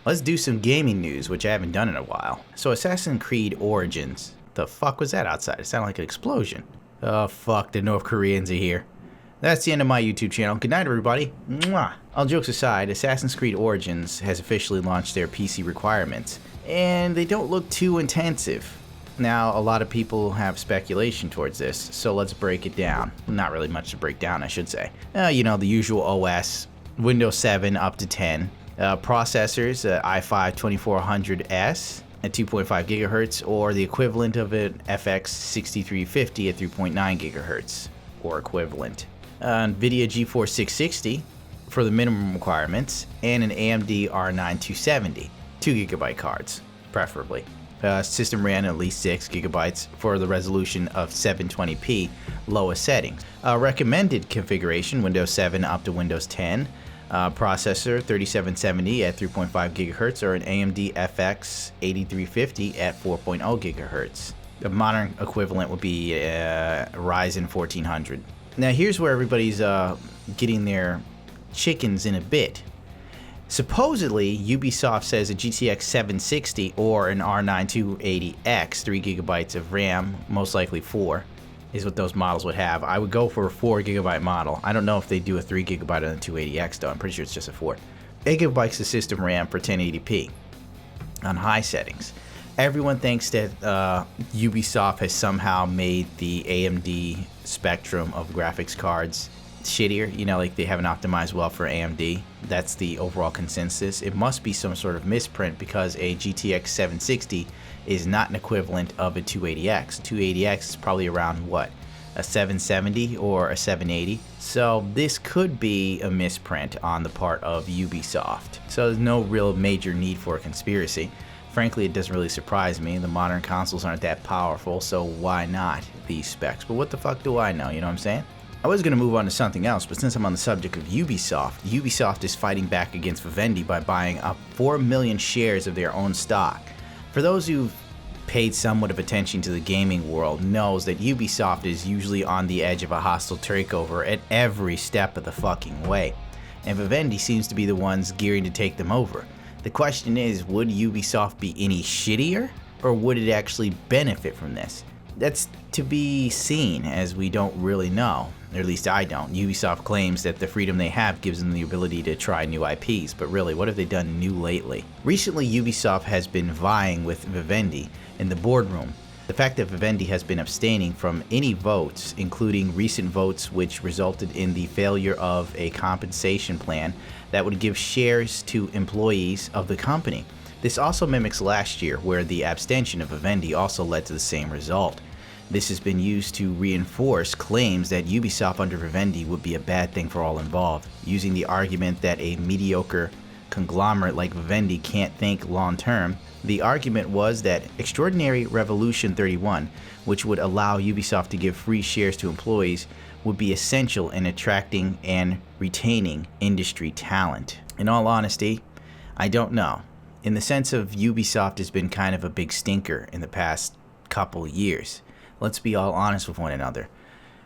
Let's do some gaming news, which I haven't done in a while. So Assassin's Creed Origins. The fuck was that outside? It sounded like an explosion. Oh fuck, the North Koreans are here. That's the end of my YouTube channel. Good night, everybody. Mwah. All jokes aside, Assassin's Creed Origins has officially launched their PC requirements, and they don't look too intensive. Now, a lot of people have speculation towards this, so let's break it down. Not really much to break down, I should say. You know, the usual OS, Windows 7 up to 10. Processors, i5-2400S at 2.5 gigahertz, or the equivalent of an FX 6350 at 3.9 gigahertz, or equivalent. NVIDIA GeForce 660 for the minimum requirements, and an AMD R9 270, 2GB cards, preferably. System RAM at least 6 gigabytes for the resolution of 720p, lowest settings. Recommended configuration, Windows 7 up to Windows 10. Processor 3770 at 3.5 gigahertz, or an AMD FX 8350 at 4.0 gigahertz. The modern equivalent would be Ryzen 1400. Now here's where everybody's getting their chickens in a bit. Supposedly, Ubisoft says a GTX 760 or an R9 280X, 3 gigabytes of RAM, most likely 4, is what those models would have. I would go for a 4 gigabyte model. I don't know if they do a 3 gigabyte on the 280X though. I'm pretty sure it's just a 4. 8 gigabytes of system RAM for 1080p on high settings. Everyone thinks that Ubisoft has somehow made the AMD spectrum of graphics cards shittier, you know, like they haven't optimized well for AMD. That's the overall consensus. It must be some sort of misprint because a GTX 760 is not an equivalent of a 280X. 280X is probably around what, a 770 or a 780. So this could be a misprint on the part of Ubisoft. So there's no real major need for a conspiracy. Frankly, it doesn't really surprise me. The modern consoles aren't that powerful, so why not these specs? But what the fuck do I know, you know what I'm saying? I was going to move on to something else, but since I'm on the subject of Ubisoft, Ubisoft is fighting back against Vivendi by buying up 4 million shares of their own stock. For those who've paid somewhat of attention to the gaming world knows that Ubisoft is usually on the edge of a hostile takeover at every step of the fucking way, and Vivendi seems to be the ones gearing to take them over. The question is, would Ubisoft be any shittier, or would it actually benefit from this? That's to be seen, as we don't really know, or at least I don't. Ubisoft claims that the freedom they have gives them the ability to try new IPs, but really, what have they done new lately? Recently, Ubisoft has been vying with Vivendi in the boardroom. The fact that Vivendi has been abstaining from any votes, including recent votes which resulted in the failure of a compensation plan that would give shares to employees of the company. This also mimics last year, where the abstention of Vivendi also led to the same result. This has been used to reinforce claims that Ubisoft under Vivendi would be a bad thing for all involved, using the argument that a mediocre conglomerate like Vivendi can't think long-term. The argument was that Extraordinary Revolution 31, which would allow Ubisoft to give free shares to employees, would be essential in attracting and retaining industry talent. In all honesty, I don't know. In the sense of Ubisoft has been kind of a big stinker in the past couple years. Let's be all honest with one another.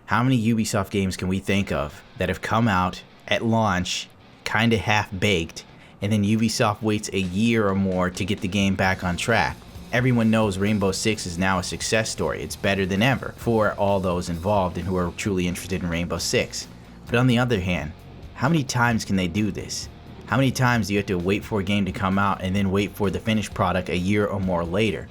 How many Ubisoft games can we think of that have come out at launch, kinda half-baked, and then Ubisoft waits a year or more to get the game back on track? Everyone knows Rainbow Six is now a success story. It's better than ever for all those involved and who are truly interested in Rainbow Six. But on the other hand, how many times can they do this? How many times do you have to wait for a game to come out and then wait for the finished product a year or more later,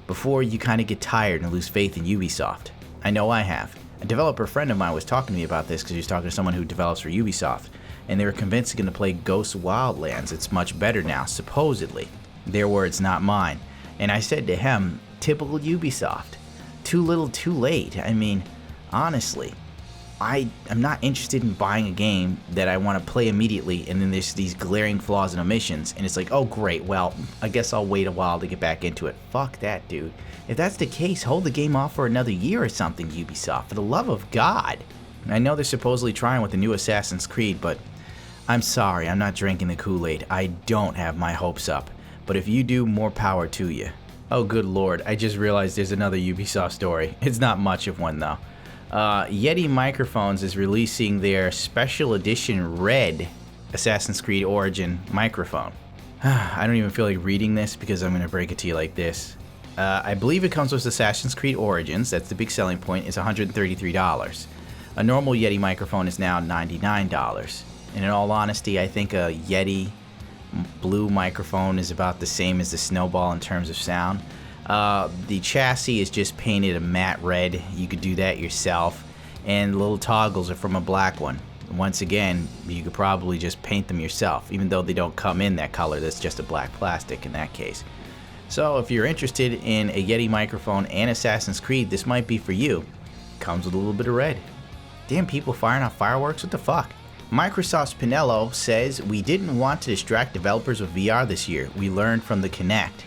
before you kind of get tired and lose faith in Ubisoft? I know I have. A developer friend of mine was talking to me about this because he was talking to someone who develops for Ubisoft, and they were convinced they're going to play Ghost Wildlands. It's much better now, supposedly. Their words, not mine. And I said to him, typical Ubisoft. Too little, too late. I mean, honestly, I'm not interested in buying a game that I want to play immediately and then there's these glaring flaws and omissions and it's like, oh great, well, I guess I'll wait a while to get back into it. Fuck that, dude. If that's the case, hold the game off for another year or something, Ubisoft, for the love of God. I know they're supposedly trying with the new Assassin's Creed, but I'm sorry, I'm not drinking the Kool-Aid. I don't have my hopes up. But if you do, more power to you. Oh good lord, I just realized there's another Ubisoft story. It's not much of one though. Yeti Microphones is releasing their special edition red Assassin's Creed Origin microphone. I don't even feel like reading this because I'm going to break it to you like this. I believe it comes with Assassin's Creed Origins. That's the big selling point. It's $133. A normal Yeti microphone is now $99. And in all honesty, I think a Yeti blue microphone is about the same as the Snowball in terms of sound. The chassis is just painted a matte red. You could do that yourself. And the little toggles are from a black one. Once again, you could probably just paint them yourself, even though they don't come in that color. That's just a black plastic in that case. So if you're interested in a Yeti microphone and Assassin's Creed, this might be for you. Comes with a little bit of red. Damn, people firing off fireworks, what the fuck? Microsoft's Pinello says, we didn't want to distract developers with VR this year. We learned from the Kinect.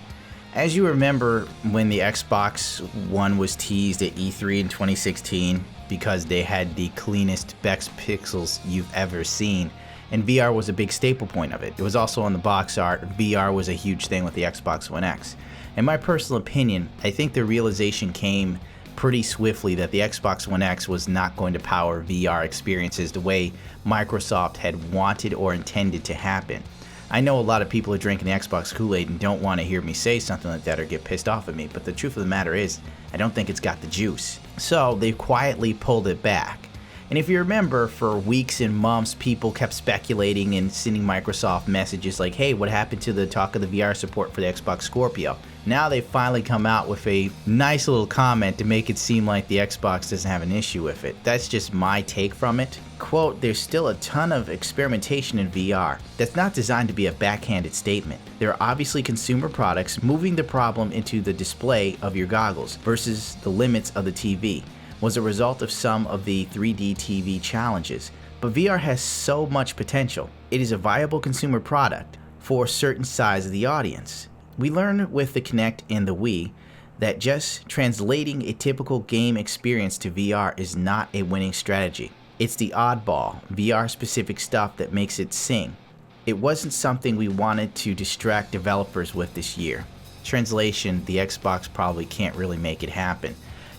As you remember, when the Xbox One was teased at E3 in 2016 because they had the cleanest, best pixels you've ever seen, and VR was a big staple point of it. It was also on the box art. VR was a huge thing with the Xbox One X. In my personal opinion, I think the realization came pretty swiftly that the Xbox One X was not going to power VR experiences the way Microsoft had wanted or intended to happen. I know a lot of people are drinking the Xbox Kool-Aid and don't want to hear me say something like that or get pissed off at me, but the truth of the matter is, I don't think it's got the juice. So they've quietly pulled it back. And if you remember, for weeks and months, people kept speculating and sending Microsoft messages like, hey, what happened to the talk of the VR support for the Xbox Scorpio? Now they've finally come out with a nice little comment to make it seem like the Xbox doesn't have an issue with it. That's just my take from it. Quote, there's still a ton of experimentation in VR that's not designed to be a backhanded statement. There are obviously consumer products moving the problem into the display of your goggles versus the limits of the TV. Was a result of some of the 3D TV challenges. But VR has so much potential. It is a viable consumer product for a certain size of the audience. We learned with the Kinect and the Wii that just translating a typical game experience to VR is not a winning strategy. It's the oddball, VR-specific stuff that makes it sing. It wasn't something we wanted to distract developers with this year. Translation, the Xbox probably can't really make it happen.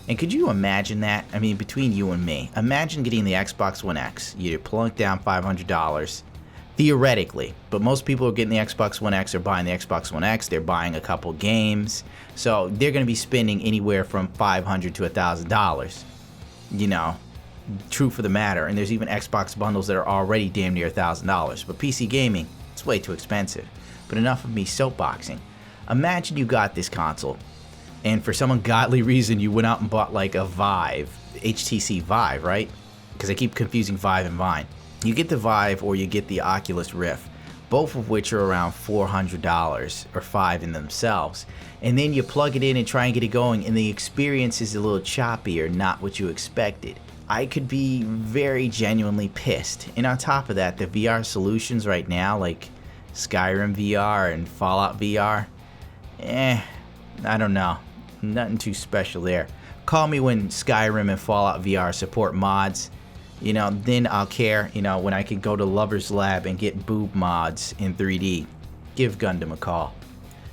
And could you imagine that? I mean, between you and me, imagine getting the Xbox One X. You plunk down $500, theoretically, but most people are getting the Xbox One X or buying the Xbox One X. They're buying a couple games, so they're going to be spending anywhere from $500 to $1,000. You know, true for the matter. And there's even Xbox bundles that are already damn near $1,000. But PC gaming, it's way too expensive. But enough of me soapboxing. Imagine you got this console, and for some ungodly reason you went out and bought like a Vive, HTC Vive, right? Because I keep confusing Vive and Vine. You get the Vive or you get the Oculus Rift, both of which are around $400 or $500 in themselves. And then you plug it in and try and get it going, and the experience is a little choppy or not what you expected. I could be very genuinely pissed. And on top of that, the VR solutions right now, like Skyrim VR and Fallout VR, I don't know. Nothing too special there. Call me when Skyrim and Fallout VR support mods. You know, then I'll care, you know, when I can go to Lover's Lab and get boob mods in 3D. Give Gundam a call.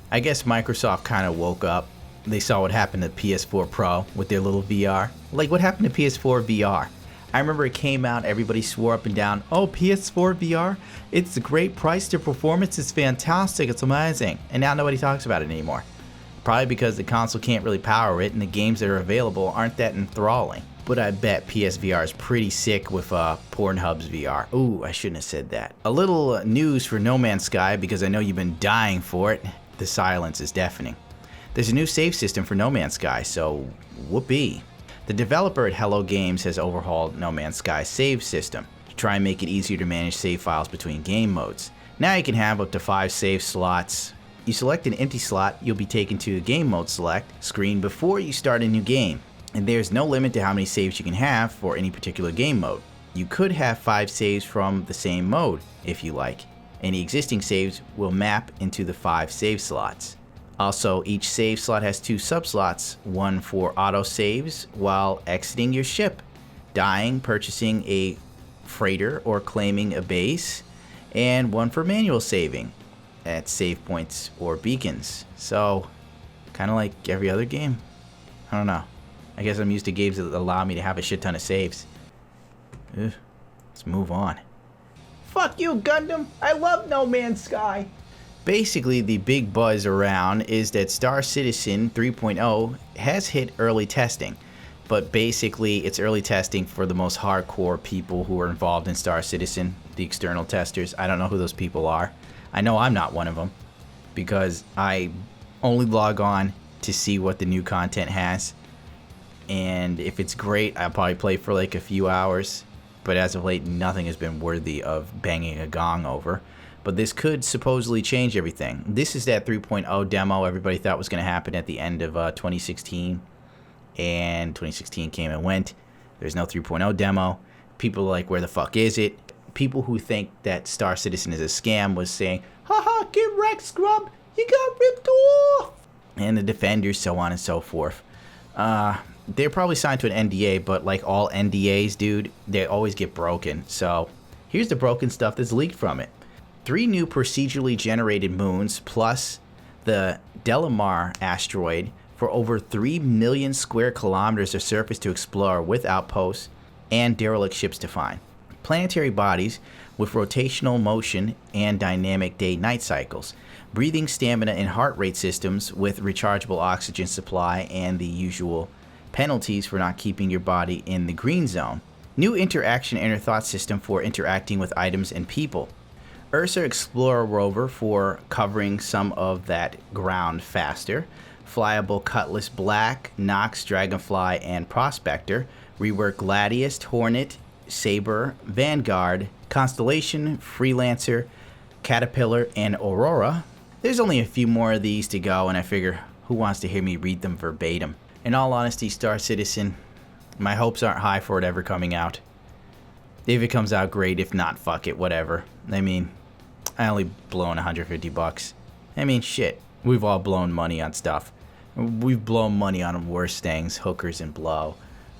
I guess Microsoft kind of woke up. They saw what happened to PS4 Pro with their little VR. Like, what happened to PS4 VR? I remember it came out, everybody swore up and down, oh, PS4 VR, it's a great price to performance, it's fantastic, it's amazing. And now nobody talks about it anymore. Probably because the console can't really power it and the games that are available aren't that enthralling. But I bet PSVR is pretty sick with Pornhub's VR. Ooh, I shouldn't have said that. A little news for No Man's Sky, because I know you've been dying for it. The silence is deafening. There's a new save system for No Man's Sky, so whoopee. The developer at Hello Games has overhauled No Man's Sky's save system to try and make it easier to manage save files between game modes. Now you can have up to 5 save slots. You select an empty slot, you'll be taken to a game mode select screen before you start a new game. And there's no limit to how many saves you can have for any particular game mode. You could have 5 saves from the same mode if you like. Any existing saves will map into the 5 save slots. Also, each save slot has 2 subslots, one for auto saves while exiting your ship, dying, purchasing a freighter or claiming a base, and one for manual saving at save points or beacons. So, kind of like every other game. I don't know. I guess I'm used to games that allow me to have a shit ton of saves. Ugh. Let's move on. Fuck you, Gundam! I love No Man's Sky! Basically, the big buzz around is that Star Citizen 3.0 has hit early testing, but basically it's early testing for the most hardcore people who are involved in Star Citizen, the external testers. I don't know who those people are. I know I'm not one of them because I only log on to see what the new content has, and if it's great, I'll probably play for like a few hours, but as of late, nothing has been worthy of banging a gong over. But this could supposedly change everything. This is that 3.0 demo everybody thought was going to happen at the end of 2016. And 2016 came and went. There's no 3.0 demo. People are like, where the fuck is it? People who think that Star Citizen is a scam was saying, haha, get wrecked, scrub. You got ripped off. And the defenders, so on and so forth. They're probably signed to an NDA, but like all NDAs, dude, they always get broken. So here's the broken stuff that's leaked from it. 3 new procedurally generated moons, plus the Delamar asteroid for over 3 million square kilometers of surface to explore with outposts and derelict ships to find. Planetary bodies with rotational motion and dynamic day-night cycles. Breathing, stamina, and heart rate systems with rechargeable oxygen supply and the usual penalties for not keeping your body in the green zone. New interaction inner thought system for interacting with items and people. Ursa Explorer rover for covering some of that ground faster. Flyable Cutlass Black, Nox, Dragonfly, and Prospector. Rework Gladius, Hornet, Saber, Vanguard, Constellation, Freelancer, Caterpillar, and Aurora. There's only a few more of these to go, and I figure, who wants to hear me read them verbatim? In all honesty, Star Citizen, my hopes aren't high for it ever coming out. If it comes out, great. If not, fuck it, whatever. I mean, I only blown $150. I mean, shit. We've all blown money on stuff. We've blown money on worse things, hookers and blow,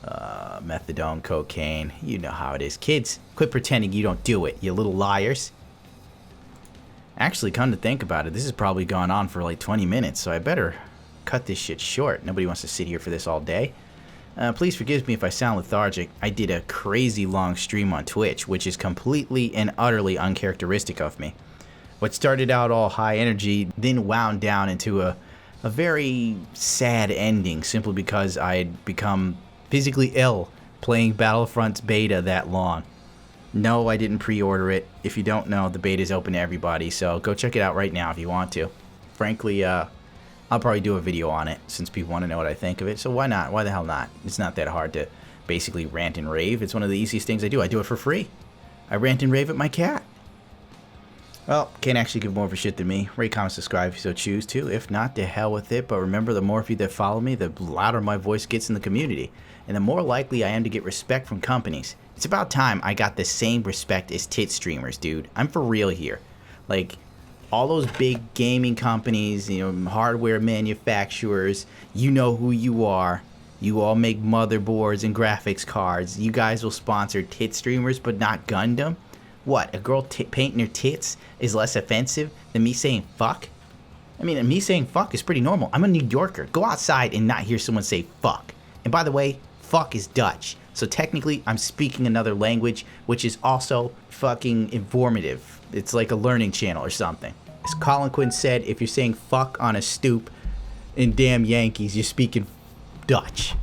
methadone, cocaine. You know how it is. Kids, quit pretending you don't do it, you little liars. Actually, come to think about it, this has probably gone on for like 20 minutes, so I better cut this shit short. Nobody wants to sit here for this all day. Please forgive me if I sound lethargic. I did a crazy long stream on Twitch, which is completely and utterly uncharacteristic of me. What started out all high energy then wound down into a very sad ending simply because I had become physically ill playing Battlefront's beta that long. No, I didn't pre-order it. If you don't know, the beta is open to everybody, so go check it out right now if you want to. Frankly, I'll probably do a video on it since people want to know what I think of it, so why not? Why the hell not? It's not that hard to basically rant and rave. It's one of the easiest things I do. I do it for free. I rant and rave at my cat. Well, can't actually give more of a shit than me. Rate, comment, subscribe if you so choose to. If not, to hell with it. But remember, the more of you that follow me, the louder my voice gets in the community. And the more likely I am to get respect from companies. It's about time I got the same respect as tit streamers, dude. I'm for real here. Like, all those big gaming companies, you know, hardware manufacturers, you know who you are. You all make motherboards and graphics cards. You guys will sponsor tit streamers, but not Gundam? What, a girl painting her tits is less offensive than me saying fuck? I mean, me saying fuck is pretty normal. I'm a New Yorker. Go outside and not hear someone say fuck. And by the way, fuck is Dutch. So technically, I'm speaking another language, which is also fucking informative. It's like a learning channel or something. As Colin Quinn said, if you're saying fuck on a stoop in damn Yankees, you're speaking Dutch.